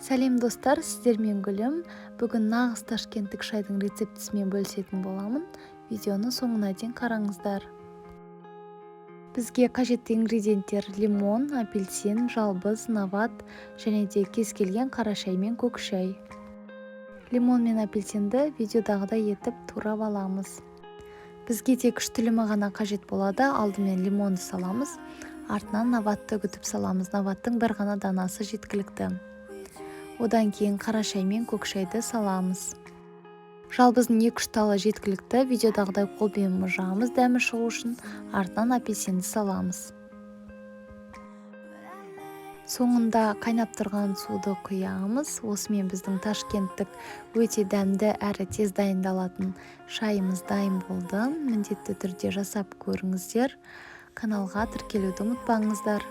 Сәлем достар, сіздермен Гүлім. Бүгін нағыз ташкенттік шайдың рецептісімен бөлісетін боламын. Видеоны соңына дейін қараңыздар. Бізге қажетті ингредиенттер лимон, апельсин, жалбыз, нават және де кез келген қара шай мен көк шай. Лимон мен апельсинді видеодағыдай етіп турап аламыз. Бізге тек 3 тілімі ғана қажет болады. Алдымен лимонды саламыз, артынан наватты үгітіп саламыз. Наваттың бір ғана данасы жеткілікті. Одан кейін қара шай мен көк шайды саламыз. Жалбыздың 2-3 талы жеткілікті. Видеодағыдай қолмен мұжамыз дәмі шығу үшін, артынан апельсинді саламыз. Соңында қайнап тұрған суды құямыз. Осымен біздің ташкенттік өте дәмді әрі тез дайындалатын шайымыз дайын болды. Міндетті түрде жасап көріңіздер. Каналға тіркелуді ұмытпаңыздар.